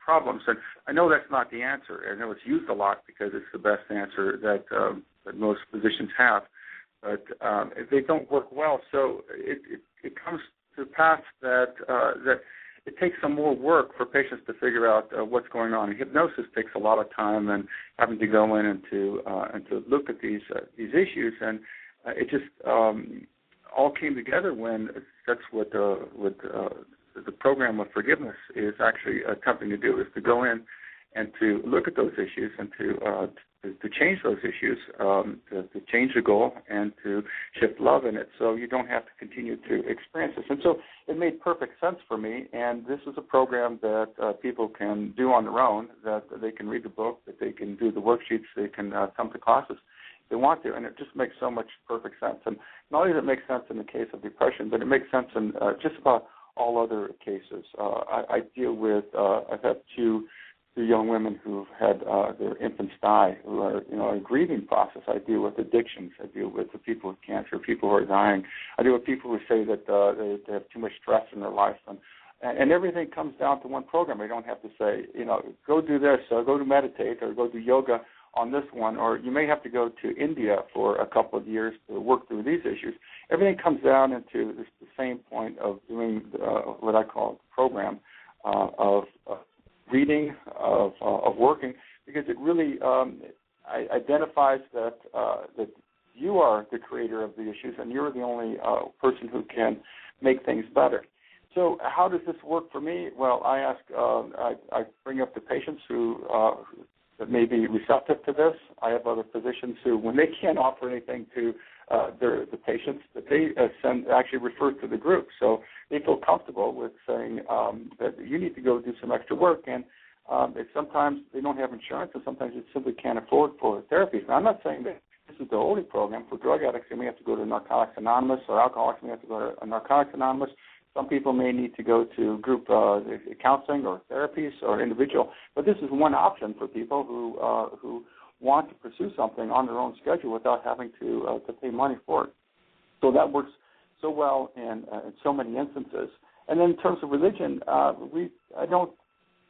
[SPEAKER 8] problems. And I know that's not the answer. I know it's used a lot because it's the best answer that most physicians have. But they don't work well. So it comes to pass that it takes some more work for patients to figure out what's going on. And hypnosis takes a lot of time and having to go in and to look at these issues. And it just all came together when that's what the program of forgiveness is actually attempting to do, is to go in and to look at those issues and to change those issues, to change the goal and to shift love in it so you don't have to continue to experience this. And so it made perfect sense for me, and this is a program that people can do on their own, that they can read the book, that they can do the worksheets, they can come to classes if they want to, and it just makes so much perfect sense. And not only does it make sense in the case of depression, but it makes sense in just about all other cases. I deal with, I've had two young women who've had their infants die, who are in a grieving process. I deal with addictions. I deal with the people with cancer, people who are dying. I deal with people who say that they have too much stress in their life. And everything comes down to one program. I don't have to say, go do this, or go to meditate, or go do yoga on this one, or you may have to go to India for a couple of years to work through these issues. Everything comes down into the same point of doing what I call a program of reading, of working, because it really identifies that you are the creator of the issues and you're the only person who can make things better. So how does this work for me? Well, I bring up the patients who that may be receptive to this. I have other physicians who, when they can't offer anything to the patients, that they actually refer to the group. So they feel comfortable with saying that you need to go do some extra work. And sometimes they don't have insurance, and sometimes they simply can't afford for therapies. Now, I'm not saying that this is the only program. For drug addicts, they may have to go to Narcotics Anonymous, or alcoholics may have to go to Narcotics Anonymous. Some people may need to go to group counseling or therapies or individual. But this is one option for people who want to pursue something on their own schedule without having to pay money for it. So that works so well in so many instances. And then in terms of religion, I don't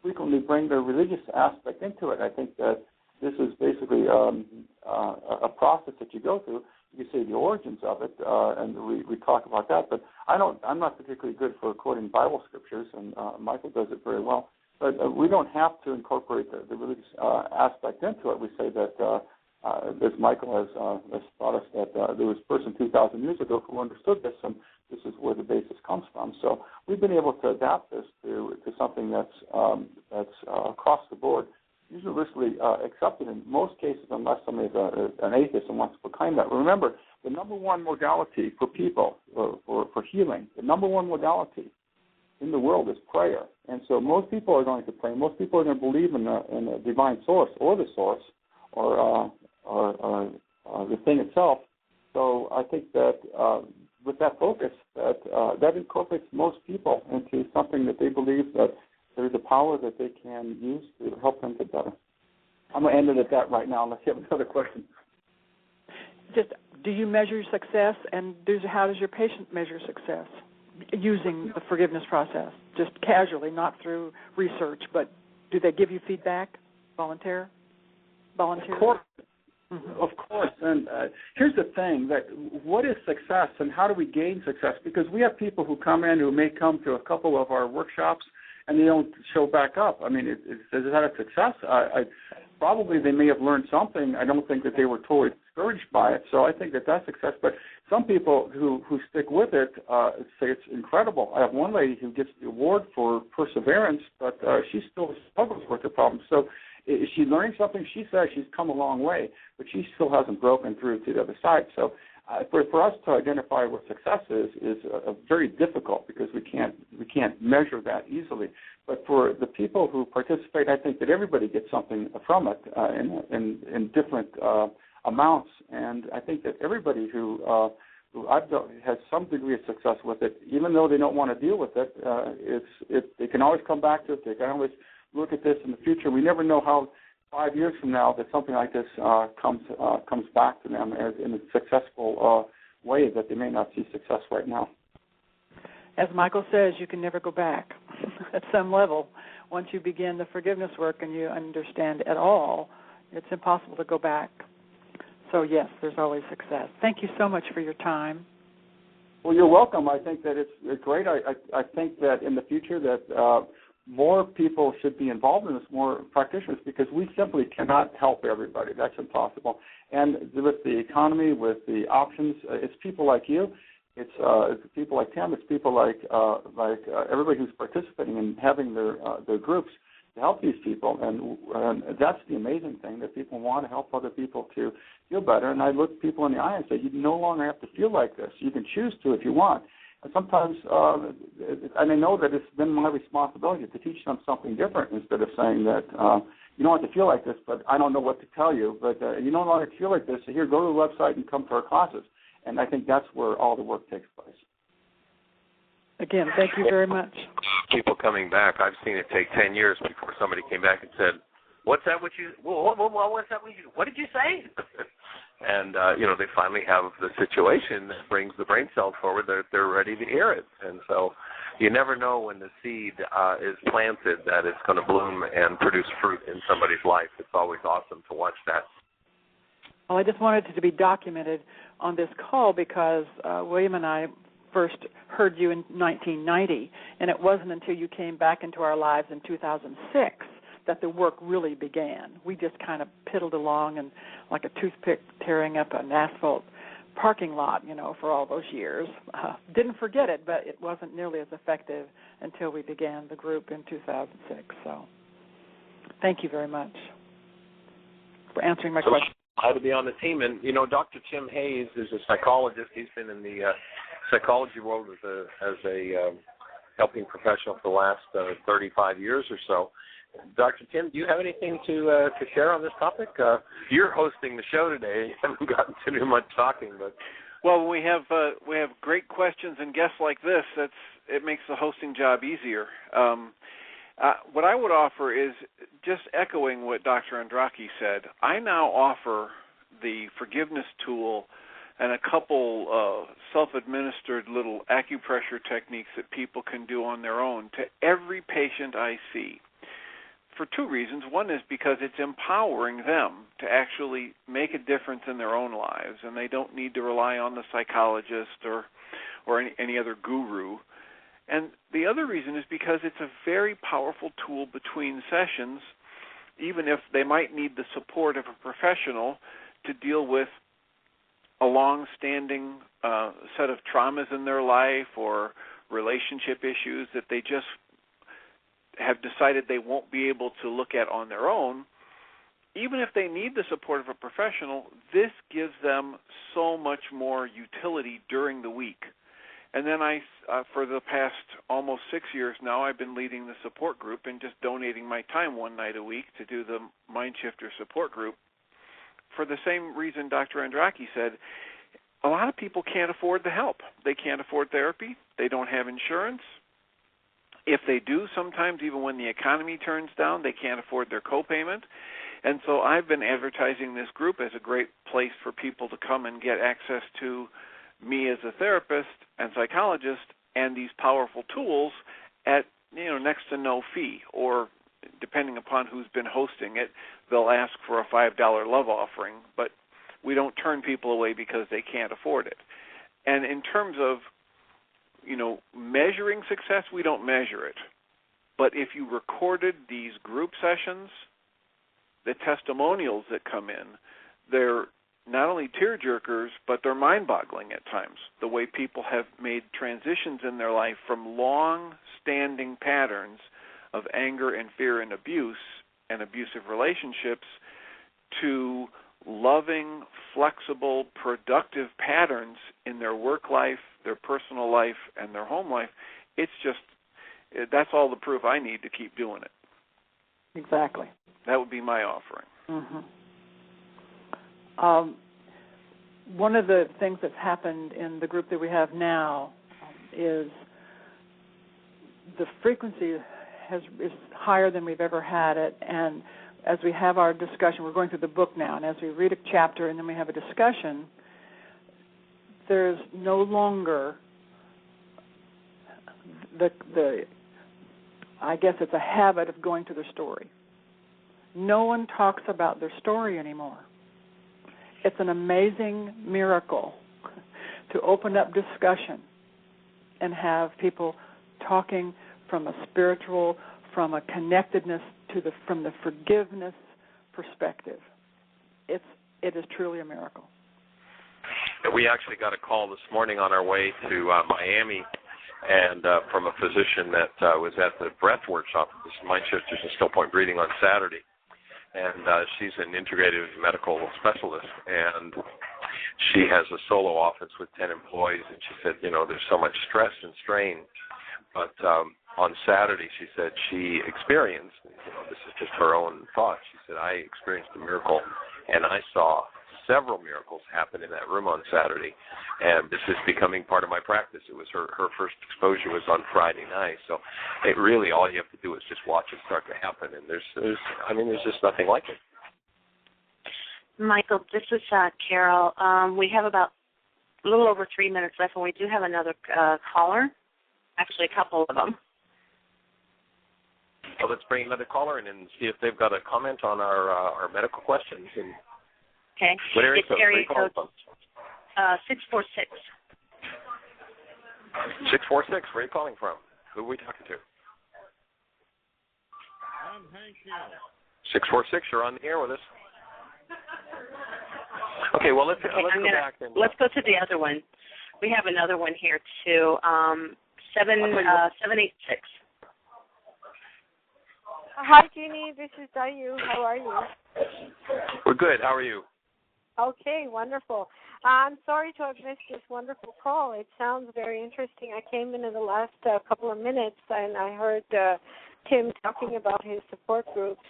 [SPEAKER 8] frequently bring the religious aspect into it. I think that this is basically a process that you go through. You say the origins of it, and we talk about that. But I'm not particularly good for quoting Bible scriptures, and Michael does it very well. But we don't have to incorporate the religious aspect into it. We say that, as Michael has taught us, that there was a person 2,000 years ago who understood this, and this is where the basis comes from. So we've been able to adapt this to something that's across the board, universally accepted in most cases, unless somebody is an atheist and wants to proclaim that. Remember, the number one modality for people, for healing, the number one modality in the world is prayer. And so most people are going to pray. Most people are going to believe in a divine source, or the source, or the thing itself. So I think that with that focus, that incorporates most people into something that they believe that there's a power that they can use to help them get better. I'm going to end it at that right now unless you have another question.
[SPEAKER 7] Just, do you measure success, and how does your patient measure success using the forgiveness process? Just casually, not through research, but do they give you feedback, volunteer?
[SPEAKER 8] Of course. Mm-hmm. Of course. And here's the thing, that what is success and how do we gain success? Because we have people who come in who may come to a couple of our workshops and they don't show back up. I mean, is that a success? Probably they may have learned something. I don't think that they were totally discouraged by it. So I think that that's success. But some people who stick with it say it's incredible. I have one lady who gets the award for perseverance, but she still struggles with the problem. So is she learning something? She says she's come a long way, but she still hasn't broken through to the other side. So for us to identify what success is very difficult because we can't measure that easily. But for the people who participate, I think that everybody gets something from it in different amounts, and I think that everybody who I've done has some degree of success with it, even though they don't want to deal with it. They can always come back to it. They can always look at this in the future. We never know how 5 years from now that something like this comes back to them as in a successful way that they may not see success right now.
[SPEAKER 7] As Michael says, you can never go back at some level. Once you begin the forgiveness work and you understand at all, it's impossible to go back. So, yes, there's always success. Thank you so much for your time.
[SPEAKER 8] Well, you're welcome. I think that it's great. I think that in the future that more people should be involved in this, more practitioners, because we simply cannot help everybody. That's impossible. And with the economy, with the options, it's people like you, it's people like Tim, it's people like everybody who's participating and having their groups to help these people. And that's the amazing thing, that people want to help other people to feel better. And I look people in the eye and say, you no longer have to feel like this. You can choose to if you want. And sometimes, and I know that it's been my responsibility to teach them something different instead of saying that you don't have to feel like this, but I don't know what to tell you. But you no longer feel like this, so here, go to the website and come to our classes. And I think that's where all the work takes place.
[SPEAKER 7] Again, thank you very much.
[SPEAKER 4] People coming back, I've seen it take 10 years before somebody came back and said, what's that what did you say? And, they finally have the situation that brings the brain cells forward. They're ready to hear it. And so you never know when the seed is planted that it's going to bloom and produce fruit in somebody's life. It's always awesome to watch that.
[SPEAKER 7] Well, I just wanted it to be documented on this call because William and I first heard you in 1990, and it wasn't until you came back into our lives in 2006 that the work really began. We just kind of piddled along and like a toothpick tearing up an asphalt parking lot, for all those years. Didn't forget it, but it wasn't nearly as effective until we began the group in 2006. So thank you very much for answering my question.
[SPEAKER 4] Glad to be on the team. And, Dr. Tim Hayes is a psychologist. He's been in the psychology world as a helping professional for the last 35 years or so. Dr. Tim, do you have anything to share on this topic? You're hosting the show today. I haven't gotten to do much talking, but
[SPEAKER 1] well, we have great questions and guests like this. It makes the hosting job easier. What I would offer is just echoing what Dr. Andraki said. I now offer the forgiveness tool and a couple self-administered little acupressure techniques that people can do on their own to every patient I see. For two reasons. One is because it's empowering them to actually make a difference in their own lives, and they don't need to rely on the psychologist or any other guru. And the other reason is because it's a very powerful tool between sessions, even if they might need the support of a professional to deal with a long-standing set of traumas in their life or relationship issues that they just have decided they won't be able to look at on their own. Even if they need the support of a professional, this gives them so much more utility during the week. And then for the past almost 6 years now, I've been leading the support group and just donating my time one night a week to do the MindShifters support group. For the same reason Dr. Andraki said, a lot of people can't afford the help. They can't afford therapy. They don't have insurance. If they do, sometimes even when the economy turns down, they can't afford their copayment. And so I've been advertising this group as a great place for people to come and get access to me as a therapist and psychologist and these powerful tools at next to no fee, or depending upon who's been hosting it, they'll ask for a $5 love offering, but we don't turn people away because they can't afford it. And in terms of measuring success, we don't measure it. But if you recorded these group sessions, the testimonials that come in, they're not only tear-jerkers, but they're mind-boggling at times. The way people have made transitions in their life from long-standing patterns of anger and fear and abuse and abusive relationships to loving, flexible, productive patterns in their work life, their personal life, and their home life, that's all the proof I need to keep doing it.
[SPEAKER 7] Exactly.
[SPEAKER 1] That would be my offering.
[SPEAKER 7] One of the things that's happened in the group that we have now is the frequency is higher than we've ever had it, and as we have our discussion, we're going through the book now, and as we read a chapter and then we have a discussion, there's no longer I guess it's a habit of going to their story. No one talks about their story anymore. It's an amazing miracle to open up discussion and have people talking from a spiritual, from a connectedness from the forgiveness perspective. It is truly a miracle.
[SPEAKER 4] We actually got a call this morning on our way to Miami, and from a physician that was at the breath workshop at this MindShifters and Still Point Breathing on Saturday. And she's an integrative medical specialist, and she has a solo office with 10 employees, and she said, there's so much stress and strain. But on Saturday, she said she experienced, this is just her own thought, she said, I experienced a miracle, and I saw several miracles happen in that room on Saturday, and this is becoming part of my practice. It was her first exposure was on Friday night, so it really all you have to do is just watch it start to happen, and there's just nothing like it.
[SPEAKER 3] Michael, this is Carol. We have about a little over 3 minutes left, and we do have another caller, actually a couple of them.
[SPEAKER 4] So let's bring another caller in and see if they've got a comment on our medical questions. And
[SPEAKER 3] okay.
[SPEAKER 4] What area code?
[SPEAKER 3] Area code 646.
[SPEAKER 4] 646. Where are you calling from? Who are we talking to?
[SPEAKER 9] I'm Hank Hill.
[SPEAKER 4] 646. You're on the air with us. Okay. Well, let's go back.
[SPEAKER 3] Let's go to the other one. We have another one here too. 786.
[SPEAKER 5] Hi, Jeannie. This is Dayu. How are you?
[SPEAKER 4] We're good. How are you?
[SPEAKER 5] Okay, wonderful. I'm sorry to have missed this wonderful call. It sounds very interesting. I came in the last couple of minutes, and I heard Tim talking about his support groups.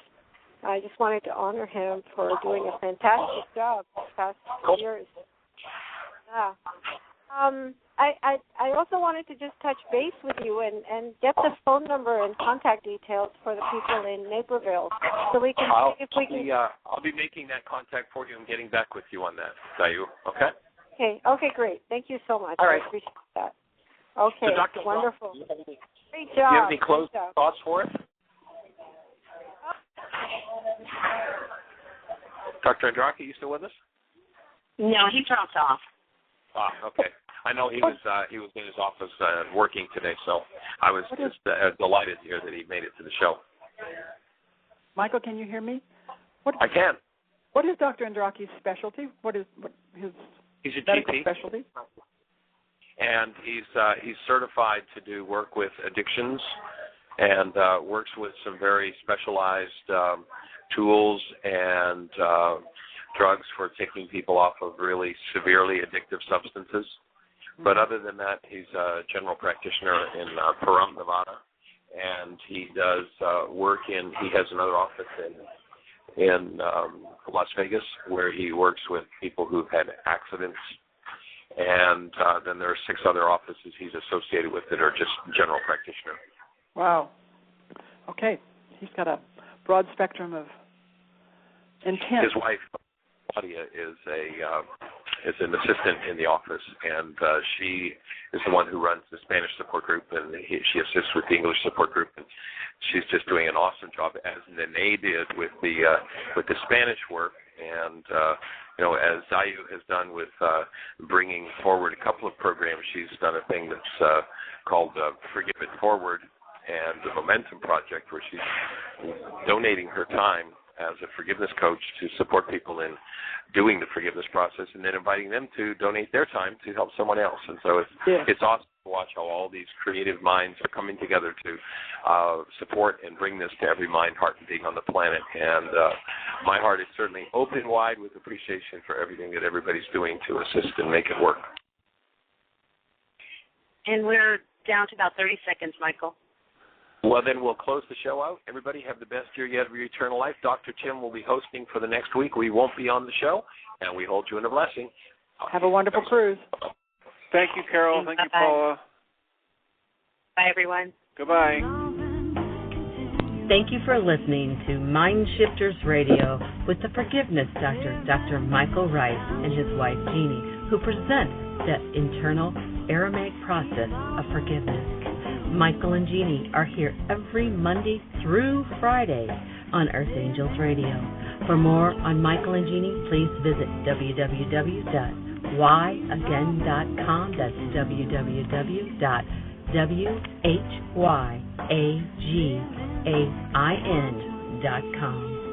[SPEAKER 5] I just wanted to honor him for doing a fantastic job the past years. Yeah. I also wanted to just touch base with you and get the phone number and contact details for the people in Naperville so we can see if we can.
[SPEAKER 4] I'll be making that contact for you and getting back with you on that, Dayu. Okay?
[SPEAKER 5] Okay, great. Thank you so much.
[SPEAKER 4] All right.
[SPEAKER 5] I appreciate that. Okay,
[SPEAKER 4] so Dr.
[SPEAKER 5] wonderful. Great job.
[SPEAKER 4] Do you have any closing thoughts for us? Dr. Andraki, you still with us?
[SPEAKER 3] No, he dropped off.
[SPEAKER 4] Okay. I know he was in his office working today, so I was just delighted to hear that he made it to the show.
[SPEAKER 7] Michael, can you hear me?
[SPEAKER 4] I can.
[SPEAKER 7] What is Dr. Andraki's specialty? What his
[SPEAKER 4] He's a
[SPEAKER 7] medical
[SPEAKER 4] GP.
[SPEAKER 7] specialty?
[SPEAKER 4] And he's certified to do work with addictions and works with some very specialized tools and drugs for taking people off of really severely addictive substances. But other than that, he's a general practitioner in Pahrump, Nevada, and he does work he has another office in Las Vegas where he works with people who've had accidents. And then there are 6 other offices he's associated with that are just general practitioner.
[SPEAKER 7] Wow. Okay. He's got a broad spectrum of intent.
[SPEAKER 4] His wife, Claudia, is an assistant in the office, and she is the one who runs the Spanish support group, and she assists with the English support group, and she's just doing an awesome job, as Nene did with the Spanish work, and as Dayu has done with bringing forward a couple of programs. She's done a thing that's called Forgive It Forward and the Momentum Project, where she's donating her time as a forgiveness coach to support people in doing the forgiveness process, and then inviting them to donate their time to help someone else. And so it's awesome watch how all these creative minds are coming together to support and bring this to every mind, heart, and being on the planet. And my heart is certainly open wide with appreciation for everything that everybody's doing to assist and make it work.
[SPEAKER 3] And we're down to about 30 seconds, Michael.
[SPEAKER 4] Well, then we'll close the show out. Everybody have the best year yet of your eternal life. Dr. Tim will be hosting for the next week. We won't be on the show, and we hold you in a blessing.
[SPEAKER 7] Have a wonderful cruise.
[SPEAKER 1] Thank you, Carol. Thank you, Paula.
[SPEAKER 3] Bye, everyone.
[SPEAKER 1] Goodbye.
[SPEAKER 2] Thank you for listening to MindShifters Radio with the Forgiveness Doctor, Dr. Michael Ryce, and his wife, Jeannie, who present the internal Aramaic process of forgiveness. Michael and Jeannie are here every Monday through Friday on Earth Angels Radio. For more on Michael and Jeannie, please visit www.whyagain.com. That's www.whyagain.com.